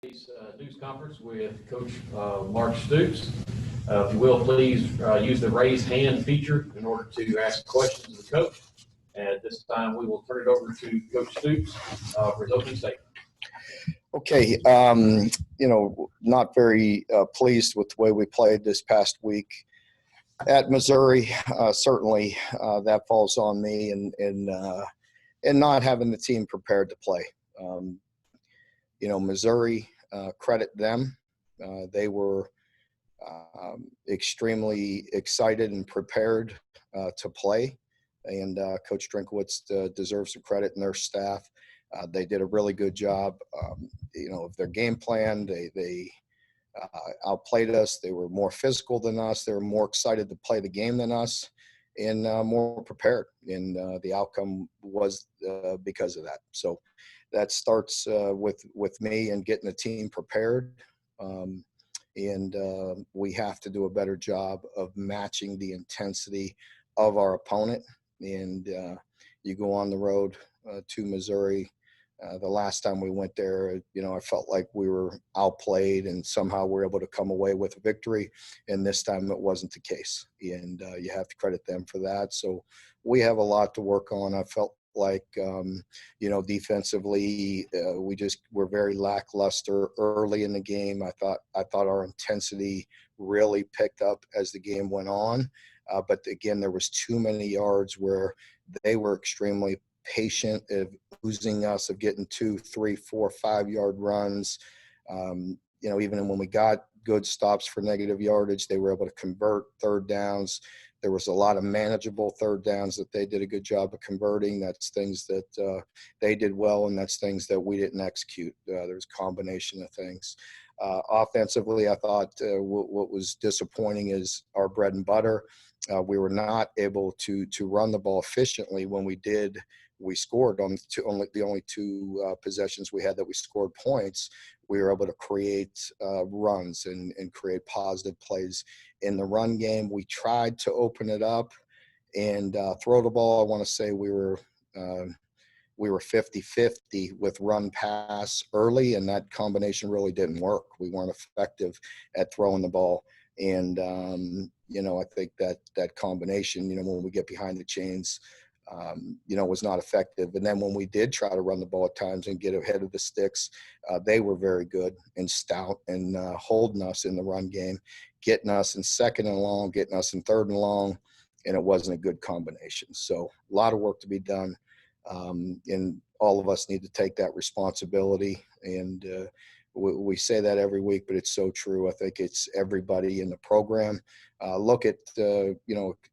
Today's news conference with Coach Mark Stoops. If you will, please use the raise hand feature in order to ask questions of the coach. And at this time, we will turn it over to Coach Stoops for his opening statement. Okay, not very pleased with the way we played this past week at Missouri. Certainly, that falls on me, and not having the team prepared to play. Missouri, credit them. They were extremely excited and prepared to play, and Coach Drinkowitz deserves some credit and their staff. They did a really good job, of their game plan. They outplayed us. They were more physical than us. They were more excited to play the game than us, and more prepared. And the outcome was because of that. So that starts with me and getting the team prepared. And we have to do a better job of matching the intensity of our opponent. And you go on the road to Missouri. The last time we went there, I felt like we were outplayed and somehow we're able to come away with a victory. And this time it wasn't the case. And you have to credit them for that. So we have a lot to work on. I felt like, defensively, we just were very lackluster early in the game. I thought our intensity really picked up as the game went on. But again, there was too many yards where they were extremely patient of losing us, of getting 2, 3, 4, 5-yard runs. Even when we got good stops for negative yardage, they were able to convert third downs. There was a lot of manageable third downs that they did a good job of converting. That's things that they did well, and that's things that we didn't execute. There's a combination of things. Offensively, I thought what was disappointing is our bread and butter. We were not able to run the ball efficiently. When we did, we scored on the only two possessions we had that we scored points. We were able to create runs and create positive plays in the run game. We tried to open it up and throw the ball. I want to say we were 50-50 with run pass early, and that combination really didn't work. We weren't effective at throwing the ball. And, I think that combination, when we get behind the chains, was not effective. And then when we did try to run the ball at times and get ahead of the sticks, they were very good and stout and holding us in the run game, getting us in second and long, getting us in third and long, and it wasn't a good combination. So a lot of work to be done. And all of us need to take that responsibility. And we say that every week, but it's so true. I think it's everybody in the program. Look at,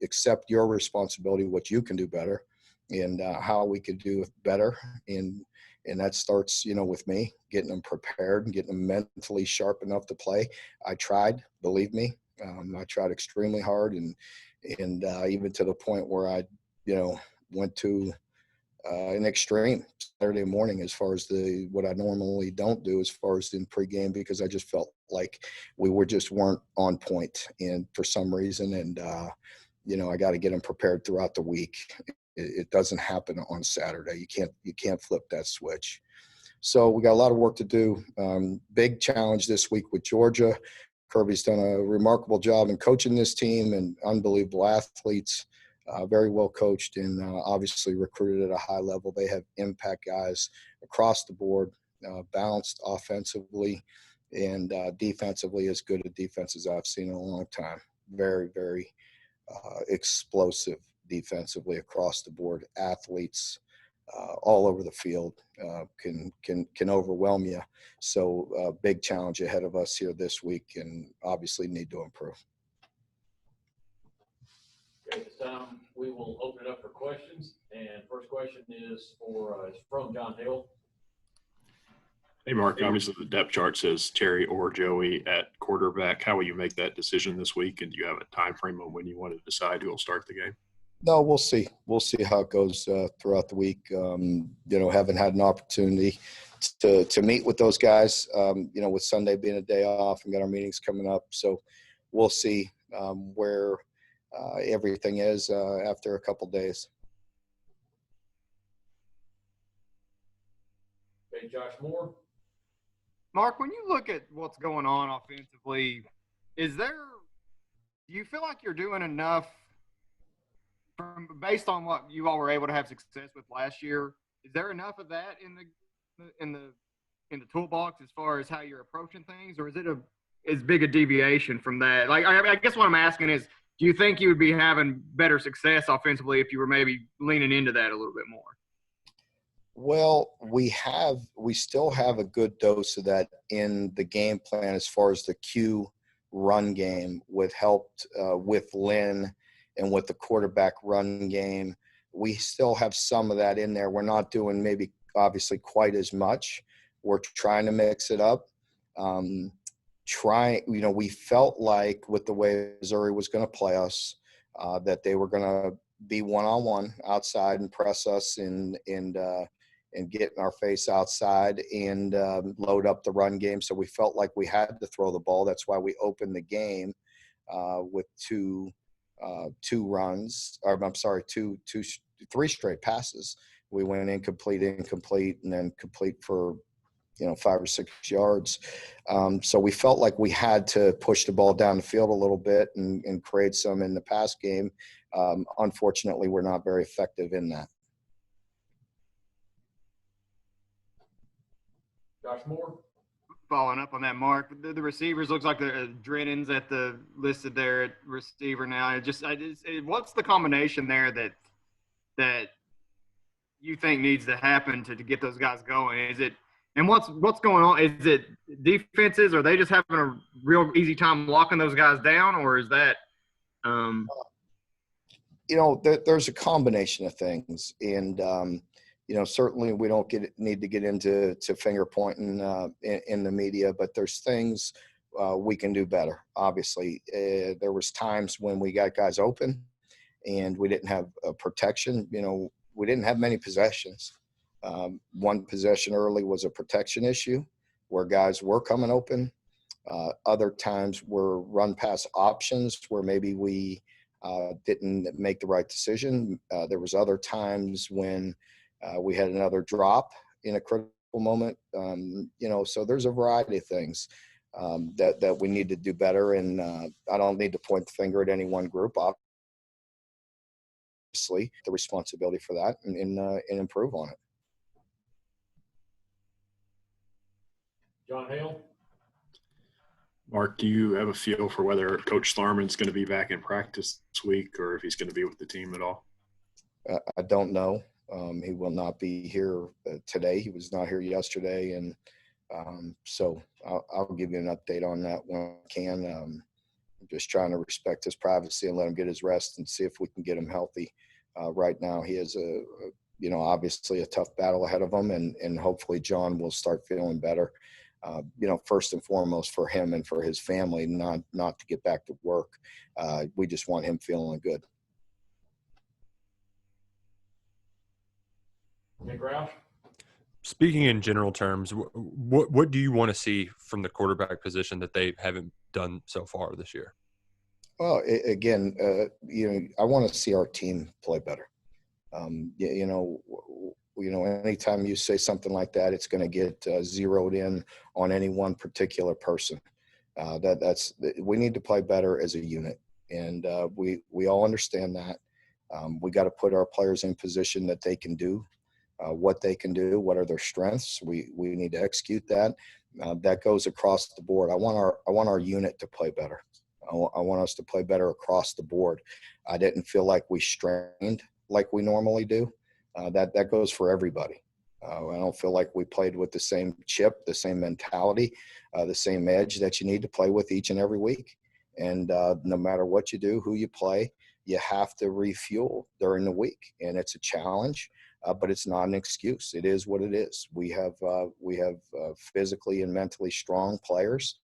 accept your responsibility, what you can do better, and how we could do it better. And that starts, with me, getting them prepared and getting them mentally sharp enough to play. I tried, believe me. I tried extremely hard, and even to the point where I, went to an extreme Saturday morning as far as what I normally don't do as far as in pregame, because I just felt like we weren't on point, and for some reason, and I got to get them prepared throughout the week. It doesn't happen on Saturday. You can't flip that switch. So we got a lot of work to do. Big challenge this week with Georgia. Kirby's done a remarkable job in coaching this team, and unbelievable athletes. Very well coached, and obviously recruited at a high level. They have impact guys across the board, balanced offensively and defensively, as good a defense as I've seen in a long time. Very, very explosive defensively across the board. Athletes all over the field can overwhelm you. So big challenge ahead of us here this week, and obviously need to improve. Okay, this time we will open it up for questions. And first question is from John Hill. Hey, Mark, obviously the depth chart says Terry or Joey at quarterback. How will you make that decision this week? And do you have a time frame on when you want to decide who will start the game? No, we'll see. We'll see how it goes throughout the week. Haven't had an opportunity to meet with those guys, with Sunday being a day off, and got our meetings coming up. So we'll see where everything is after a couple days. Okay, Josh Moore. Mark, when you look at what's going on offensively, do you feel like you're doing enough based on what you all were able to have success with last year? Is there enough of that in the toolbox as far as how you're approaching things, or is it as big a deviation from that? Like, I guess what I'm asking is, do you think you would be having better success offensively if you were maybe leaning into that a little bit more? Well, we still have a good dose of that in the game plan as far as the Q run game with Lynn and with the quarterback run game. We still have some of that in there. We're not doing maybe obviously quite as much. We're trying to mix it up. We felt like with the way Missouri was going to play us, that they were going to be one-on-one outside and press us and get in our face outside and load up the run game. So we felt like we had to throw the ball. That's why we opened the game with three straight passes. We went incomplete, and then complete for 5 or 6 yards. So we felt like we had to push the ball down the field a little bit and create some in the pass game. Unfortunately, we're not very effective in that. Josh Moore? Following up on that, Mark, the receivers looks like the Drennan's listed there at receiver now. What's the combination there that you think needs to happen to get those guys going? Is it, and what's going on? Is it defenses? Are they just having a real easy time locking those guys down, or is that? There's a combination of things, and certainly we don't need to get into finger pointing in the media, but there's things we can do better. Obviously, there was times when we got guys open and we didn't have protection. We didn't have many possessions. One possession early was a protection issue where guys were coming open. Other times were run pass options where maybe we didn't make the right decision. There was other times when we had another drop in a critical moment. So there's a variety of things that we need to do better. And I don't need to point the finger at any one group. Obviously, the responsibility for that and improve on it. John Hale? Mark, do you have a feel for whether Coach Thurman's going to be back in practice this week or if he's going to be with the team at all? I don't know. He will not be here today. He was not here yesterday. And so I'll give you an update on that when I can. I'm just trying to respect his privacy and let him get his rest and see if we can get him healthy. Right now, he has obviously a tough battle ahead of him, and hopefully John will start feeling better. First and foremost for him and for his family, not to get back to work. We just want him feeling good. Nick Roush? Speaking in general terms, what do you want to see from the quarterback position that they haven't done so far this year? Well, again, I want to see our team play better. Anytime you say something like that, it's going to get zeroed in on any one particular person. We need to play better as a unit, and we all understand that. We got to put our players in position that they can do what they can do. What are their strengths? We need to execute that. That goes across the board. I want our unit to play better. I want us to play better across the board. I didn't feel like we strained like we normally do. That goes for everybody. I don't feel like we played with the same chip, the same mentality, the same edge that you need to play with each and every week. And no matter what you do, who you play, you have to refuel during the week. And it's a challenge, but it's not an excuse. It is what it is. We have physically and mentally strong players,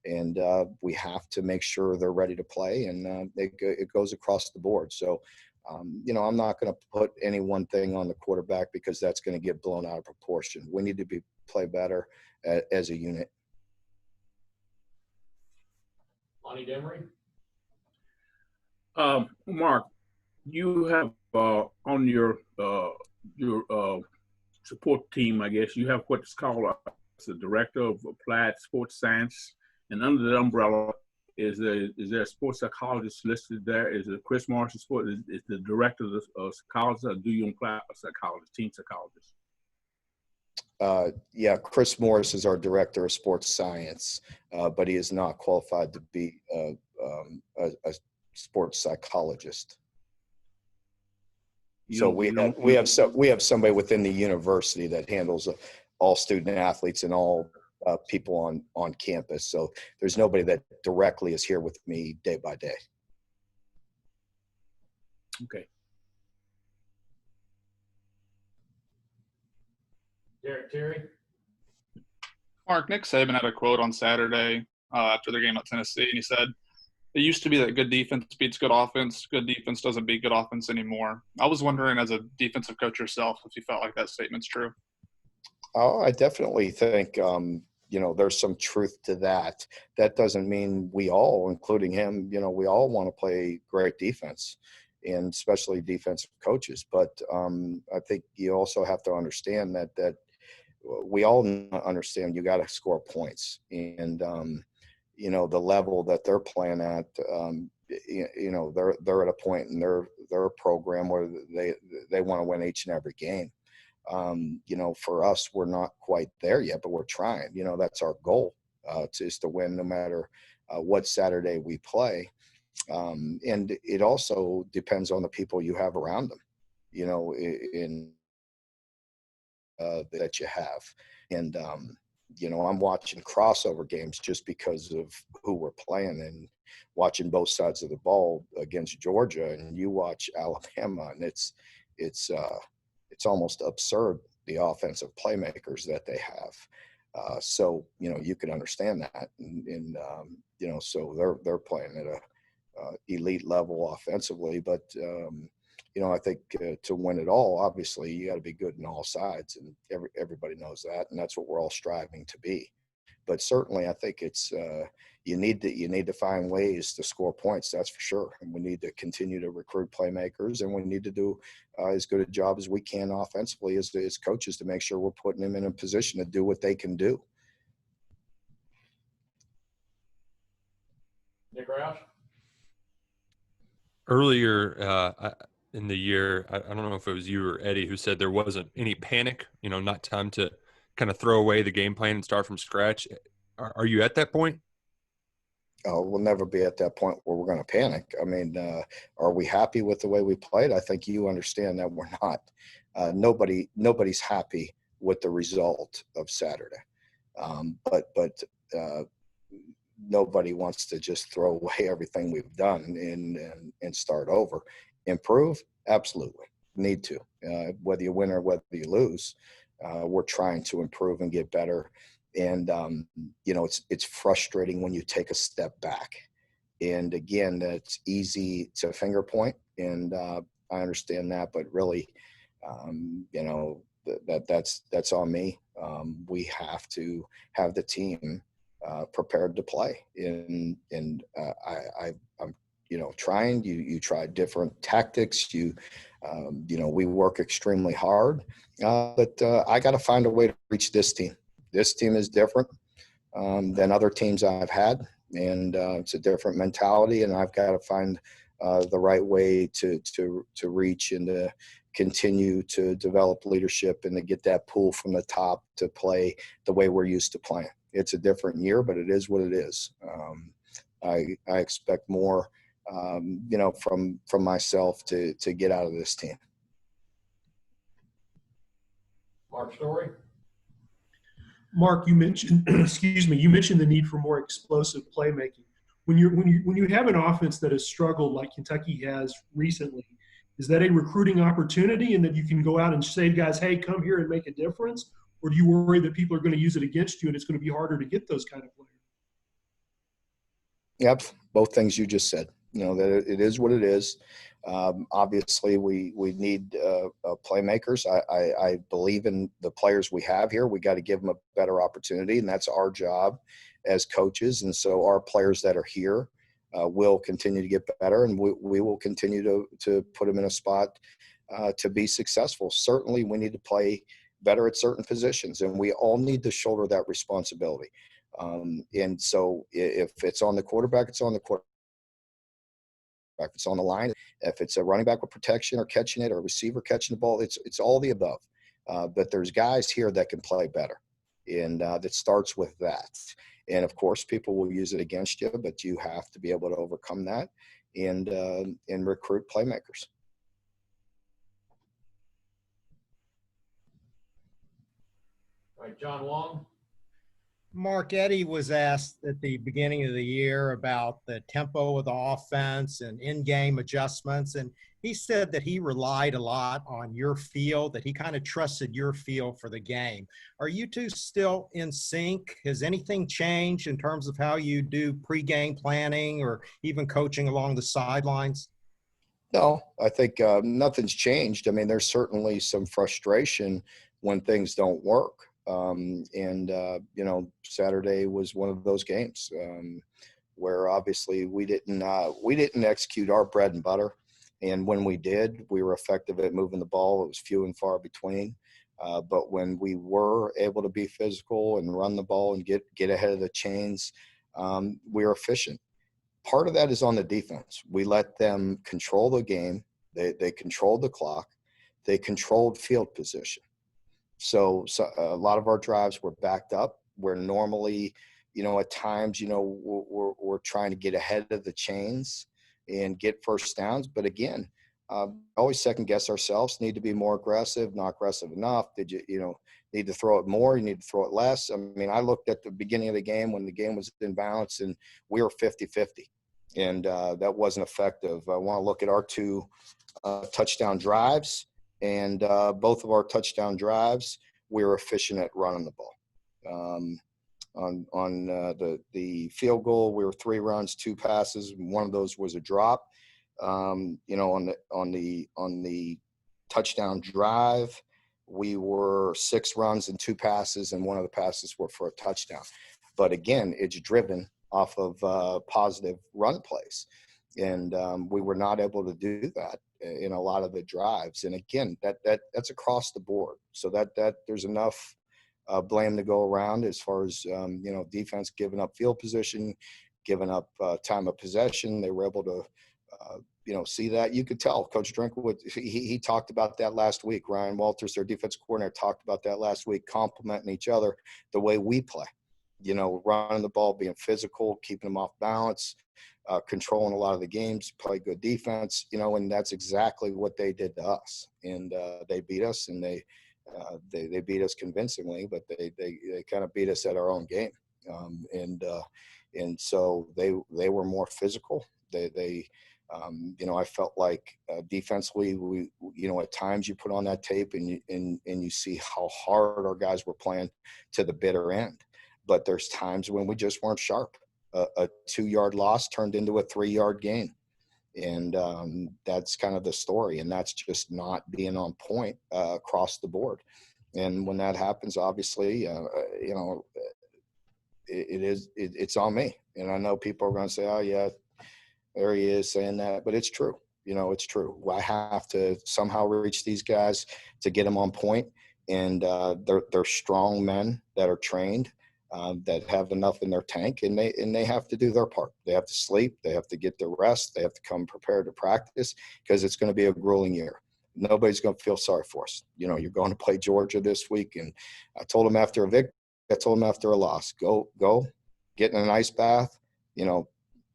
and we have to make sure they're ready to play. And it goes across the board. So, I'm not going to put any one thing on the quarterback because that's going to get blown out of proportion. We need to play better as a unit. Lonnie Demery? Mark, you have on your support team, I guess, you have what's called a the director of applied sports science, and under the umbrella is there a sports psychologist listed there? Is it Chris Morris, is the director of psychology, or do you imply a psychologist, team psychologist? Yeah, Chris Morris is our director of sports science, but he is not qualified to be a sports psychologist. So we have somebody within the university that handles all student athletes and all people on campus. So there's nobody that directly is here with me day by day. Okay. Terry? Mark, Nick Saban had a quote on Saturday after their game at Tennessee, and he said, "It used to be that good defense beats good offense. Good defense doesn't beat good offense anymore." I was wondering, as a defensive coach yourself, if you felt like that statement's true. Oh, I definitely think, there's some truth to that. That doesn't mean we all, including him, we all want to play great defense, and especially defensive coaches. But I think you also have to understand that we all understand you got to score points. And, the level that they're playing at, they're at a point in their program where they want to win each and every game. For us, we're not quite there yet, but we're trying. That's our goal, is to win no matter what Saturday we play. And it also depends on the people you have around them, that you have. And, I'm watching crossover games just because of who we're playing, and watching both sides of the ball against Georgia, and you watch Alabama, and it's almost absurd, the offensive playmakers that they have. So, you can understand that. And so they're playing at a elite level offensively. But, I think to win it all, obviously, you got to be good on all sides. And everybody knows that. And that's what we're all striving to be. But certainly, I think it's you need to find ways to score points. That's for sure. And we need to continue to recruit playmakers, and we need to do as good a job as we can offensively as coaches to make sure we're putting them in a position to do what they can do. Nick Roush? Earlier in the year, I don't know if it was you or Eddie who said there wasn't any panic, not time to kind of throw away the game plan and start from scratch. Are you at that point? We'll never be at that point where we're going to panic. I mean, are we happy with the way we played? I think you understand that we're not. Nobody's happy with the result of Saturday. But nobody wants to just throw away everything we've done and start over. Improve? Absolutely. Need to. Whether you win or whether you lose, we're trying to improve and get better. And, it's frustrating when you take a step back. And again, that's easy to finger point. And I understand that, but really, that's on me. We have to have the team prepared to play. And I'm trying. You try different tactics. We work extremely hard, but I got to find a way to reach this team. This team is different than other teams I've had, and it's a different mentality. And I've got to find the right way to reach and to continue to develop leadership and to get that pull from the top to play the way we're used to playing. It's a different year, but it is what it is. I expect more, from myself to get out of this team. Mark Story? Mark, you mentioned, you mentioned the need for more explosive playmaking. When you have an offense that has struggled like Kentucky has recently, is that a recruiting opportunity and that you can go out and say, guys, hey, come here and make a difference? Or do you worry that people are going to use it against you and it's going to be harder to get those kind of players? Yep, both things you just said. That it is what it is. Obviously, we need playmakers. I believe in the players we have here. We got to give them a better opportunity, and that's our job as coaches. And so our players that are here will continue to get better, and we will continue to put them in a spot to be successful. Certainly, we need to play better at certain positions, and we all need to shoulder that responsibility. And so if it's on the quarterback, it's on the quarterback. If it's on the line, if it's a running back with protection or catching it, or a receiver catching the ball, it's all the above. But there's guys here that can play better, and that starts with that. And of course, people will use it against you, but you have to be able to overcome that and recruit playmakers. All right, John Wong. Mark, Eddie was asked at the beginning of the year about the tempo of the offense and in-game adjustments, and he said that he relied a lot on your feel, that he kind of trusted your feel for the game. Are you two still in sync? Has anything changed in terms of how you do pre-game planning or even coaching along the sidelines? No, I think nothing's changed. I mean, there's certainly some frustration when things don't work. Saturday was one of those games where obviously we didn't execute our bread and butter. And when we did, we were effective at moving the ball. It was few and far between. But when we were able to be physical and run the ball and get ahead of the chains, we were efficient. Part of that is on the defense. We let them control the game. They controlled the clock. They controlled field position. So a lot of our drives were backed up, where normally, at times, we're trying to get ahead of the chains and get first downs. But again, always second guess ourselves, need to be more aggressive, not aggressive enough. Did you need to throw it more? You need to throw it less. I mean, I looked at the beginning of the game when the game was in balance and we were 50-50, and that wasn't effective. I want to look at our two touchdown drives. And both of our touchdown drives, we were efficient at running the ball. On the field goal, we were 3 runs, 2 passes. One of those was a drop. On the touchdown drive, we were 6 runs and 2 passes, and one of the passes were for a touchdown. But again, it's driven off of positive run plays, and we were not able to do that in a lot of the drives. And again, that's across the board. So that there's enough blame to go around as far as defense giving up field position, giving up time of possession. They were able to see that. You could tell Coach Drinkwood, he talked about that last week. Ryan Walters, their defensive coordinator, talked about that last week, complimenting each other the way we play. Running the ball, being physical, keeping them off balance, controlling a lot of the games, play good defense, and that's exactly what they did to us. And they beat us, and they beat us convincingly, but they kind of beat us at our own game. And so they were more physical. I felt like defensively, we at times you put on that tape and you see how hard our guys were playing to the bitter end. But there's times when we just weren't sharp. A 2-yard loss turned into a 3-yard gain. And that's kind of the story. And that's just not being on point across the board. And when that happens, obviously, it's on me. And I know people are going to say, oh, yeah, there he is saying that. But it's true. It's true. I have to somehow reach these guys to get them on point. And they're strong men that are trained. That have enough in their tank, and they have to do their part. They have to sleep. They have to get their rest. They have to come prepared to practice, because it's going to be a grueling year. Nobody's going to feel sorry for us. You're going to play Georgia this week, and I told them after a victory, I told them after a loss, go, get in an ice bath.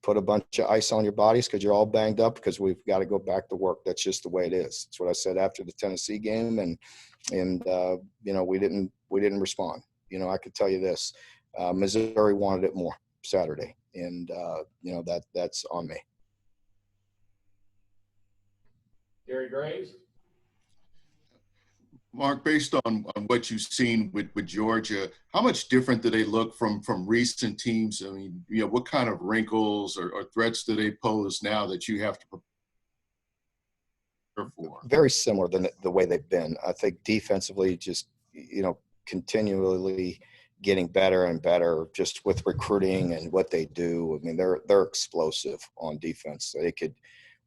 Put a bunch of ice on your bodies because you're all banged up, because we've got to go back to work. That's just the way it is. That's what I said after the Tennessee game, and we didn't respond. I could tell you this, Missouri wanted it more Saturday, and that's on me. Gary Graves. Mark, based on what you've seen with Georgia, how much different do they look from recent teams? I mean, what kind of wrinkles or threats do they pose now that you have to prepare for? Very similar than the way they've been. I think defensively, just continually getting better and better, just with recruiting and what they do. I mean, they're explosive on defense. They could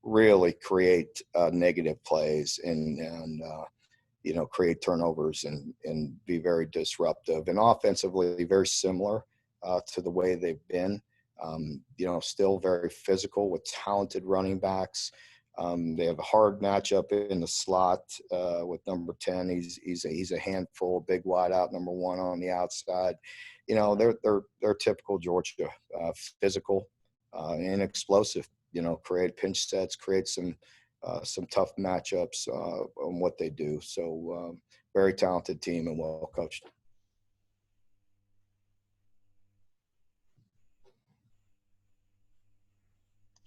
really create negative plays, and create turnovers and be very disruptive. And offensively, very similar to the way they've been. Still very physical with talented running backs. They have a hard matchup in the slot with number 10. He's a handful, big wide out, number 1 on the outside. They're typical Georgia, physical and explosive. Create pinch sets, create some tough matchups on what they do. So very talented team and well coached.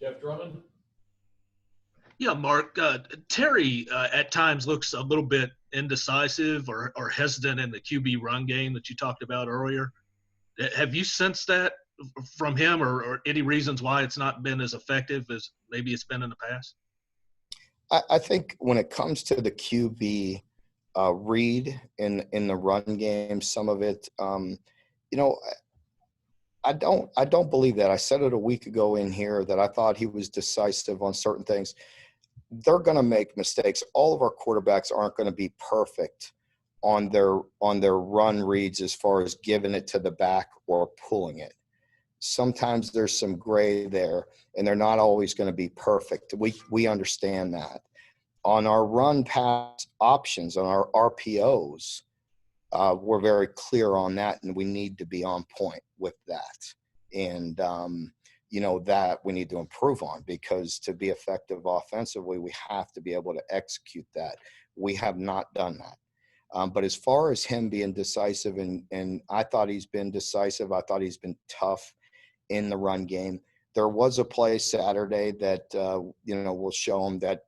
Jeff Drummond. Yeah, Mark. Terry at times looks a little bit indecisive or hesitant in the QB run game that you talked about earlier. Have you sensed that from him, or any reasons why it's not been as effective as maybe it's been in the past? I think when it comes to the QB read in the run game, some of it, I don't believe that. I said it a week ago in here that I thought he was decisive on certain things. They're going to make mistakes. All of our quarterbacks aren't going to be perfect on their run reads as far as giving it to the back or pulling it. Sometimes there's some gray there, and they're not always going to be perfect. We understand that. On our run pass options, on our RPOs, we're very clear on that, and we need to be on point with that. And, that we need to improve on, because to be effective offensively, we have to be able to execute that. We have not done that. But as far as him being decisive, and I thought he's been decisive, I thought he's been tough in the run game. There was a play Saturday that, will show him that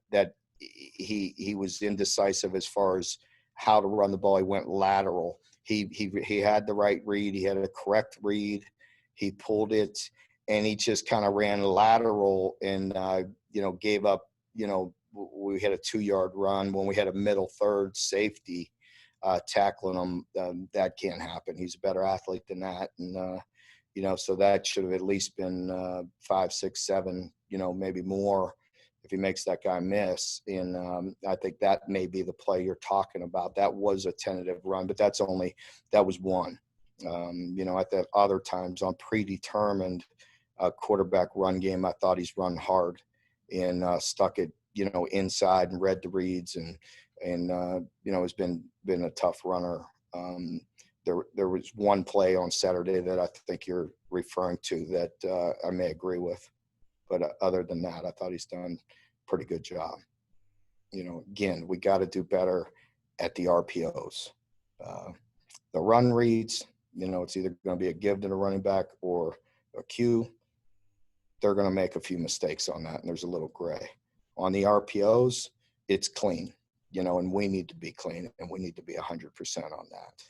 he was indecisive as far as how to run the ball. He went lateral. He had the right read. He had a correct read. He pulled it, and he just kind of ran lateral and, gave up, we had a 2-yard run when we had a middle third safety tackling him. That can't happen. He's a better athlete than that. And, so that should have at least been 5, 6, 7, maybe more if he makes that guy miss. And I think that may be the play you're talking about. That was a tentative run, but that was one. At the other times on predetermined quarterback run game, I thought he's run hard and stuck it, inside and read the reads and has been a tough runner. There was one play on Saturday that I think you're referring to that I may agree with. But other than that, I thought he's done a pretty good job. Again, we got to do better at the RPOs. The run reads, it's either going to be a give to the running back or a cue. They're going to make a few mistakes on that, and there's a little gray. On the RPOs, it's clean, and we need to be clean, and we need to be 100% on that.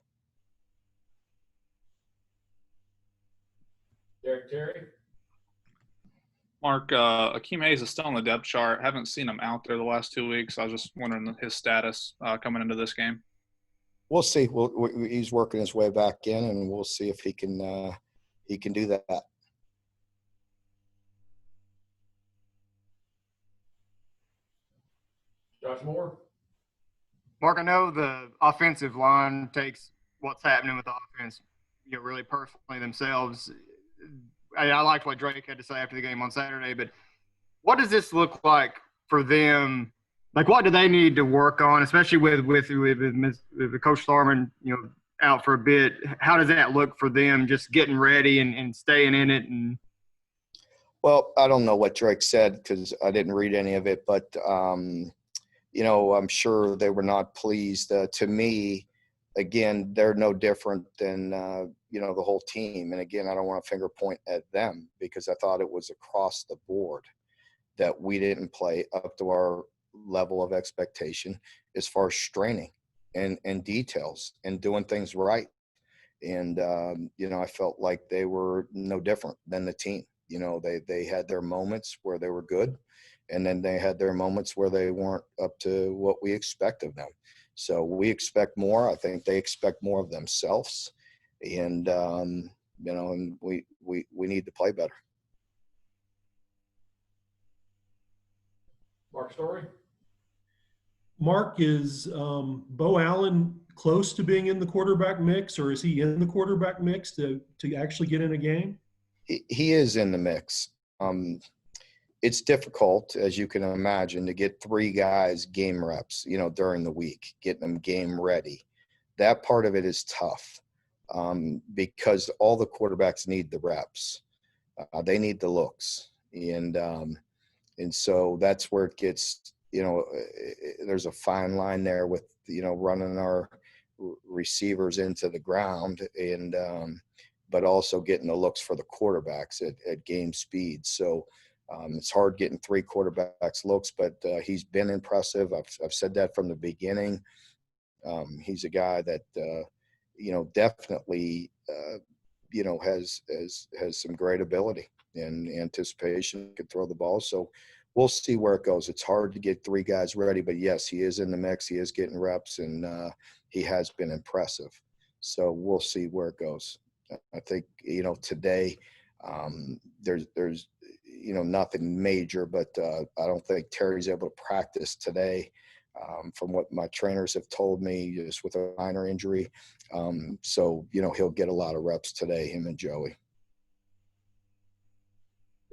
Derek Terry. Mark, Akeem Hayes is still on the depth chart. Haven't seen him out there the last 2 weeks. I was just wondering his status coming into this game. We'll see. He's working his way back in, and we'll see if he can do that. Josh Moore. Mark, I know the offensive line takes what's happening with the offense, really personally themselves. I liked what Drake had to say after the game on Saturday, but what does this look like for them? Like, what do they need to work on, especially with Coach Thorman, out for a bit? How does that look for them, just getting ready and staying in it? And well, I don't know what Drake said because I didn't read any of it, but I'm sure they were not pleased. To me, again, they're no different than the whole team. And again, I don't want to finger point at them because I thought it was across the board that we didn't play up to our level of expectation as far as training and details and doing things right. And I felt like they were no different than the team. They had their moments where they were good, and then they had their moments where they weren't up to what we expect of them. So we expect more. I think they expect more of themselves, and and we need to play better. Mark Story. Mark, is Bo Allen close to being in the quarterback mix, or is he in the quarterback mix to actually get in a game? He is in the mix. It's difficult, as you can imagine, to get 3 guys game reps, during the week, getting them game ready. That part of it is tough because all the quarterbacks need the reps. They need the looks. And so that's where it gets, there's a fine line there with, running our receivers into the ground and but also getting the looks for the quarterbacks at game speed. So it's hard getting 3 quarterbacks looks, but he's been impressive. I've said that from the beginning. He's a guy that, definitely, has some great ability and anticipation, can throw the ball. So we'll see where it goes. It's hard to get 3 guys ready, but yes, he is in the mix. He is getting reps, and he has been impressive. So we'll see where it goes. I think, today there's nothing major, but I don't think Terry's able to practice today from what my trainers have told me, just with a minor injury. So, he'll get a lot of reps today, him and Joey.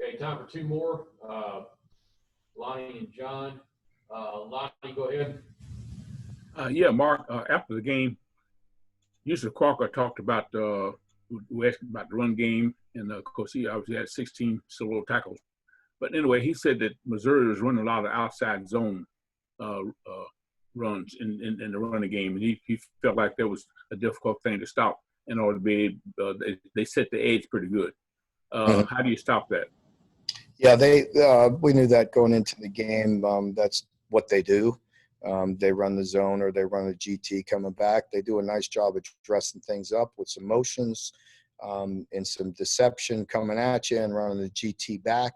Okay, time for 2 more. Lonnie and John. Lonnie, go ahead. Yeah, Mark, after the game, Mr. Crocker talked about we asked about the run game, and of course he obviously had 16 solo tackles. But anyway, he said that Missouri was running a lot of outside zone runs in the running game, and he felt like that was a difficult thing to stop in order to be. They set the edge pretty good. How do you stop that? Yeah, we knew that going into the game. That's what they do. They run the zone or they run a GT coming back. They do a nice job of dressing things up with some motions and some deception coming at you and running the GT back.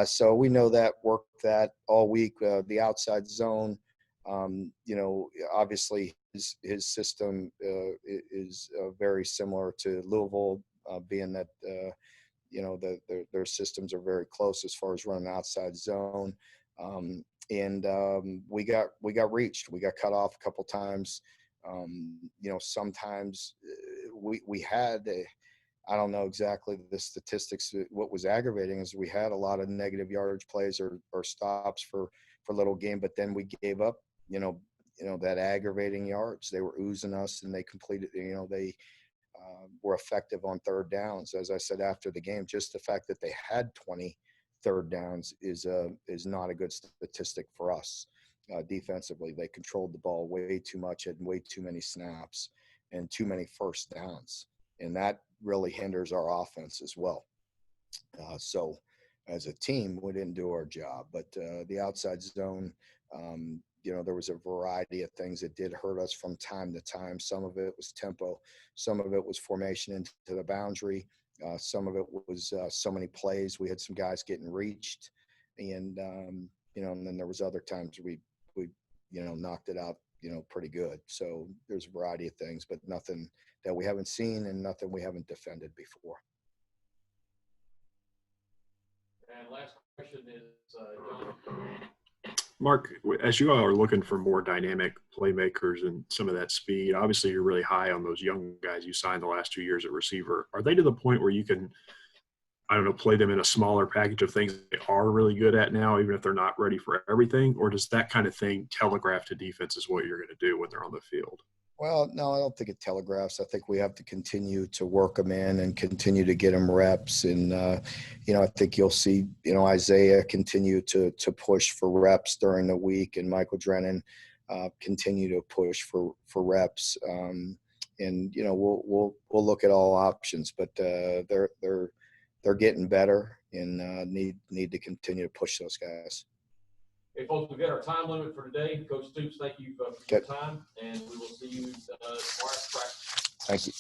So we know that, worked that all week. The outside zone, obviously his system is very similar to Louisville, being that their systems are very close as far as running outside zone. We got reached. We got cut off a couple times. Sometimes we had I don't know exactly the statistics. What was aggravating is we had a lot of negative yardage plays or stops for little game, but then we gave up, that aggravating yards. They were oozing us, and they completed, they were effective on 3rd downs. As I said after the game, just the fact that they had 20 3rd downs is not a good statistic for us defensively. They controlled the ball way too much, had way too many snaps and too many 1st downs, and that really hinders our offense as well. So as a team, we didn't do our job. But the outside zone, there was a variety of things that did hurt us from time to time. Some of it was tempo. Some of it was formation into the boundary. Some of it was so many plays. We had some guys getting reached. And, and then there was other times we knocked it out, pretty good. So there's a variety of things, but nothing that we haven't seen and nothing we haven't defended before. And last question is John. Mark, as you all are looking for more dynamic playmakers and some of that speed, obviously you're really high on those young guys you signed the last 2 years at receiver. Are they to the point where you can, play them in a smaller package of things they are really good at now, even if they're not ready for everything? Or does that kind of thing telegraph to defenses what you're going to do when they're on the field? Well, no, I don't think it telegraphs. I think we have to continue to work them in and continue to get them reps. And, I think you'll see, Isaiah continue to push for reps during the week, and Michael Drennan continue to push for reps. And, we'll look at all options, but they're getting better and need to continue to push those guys. Okay, folks, we've got our time limit for today. Coach Stoops, thank you for your time, and we will see you tomorrow at practice. Thank you.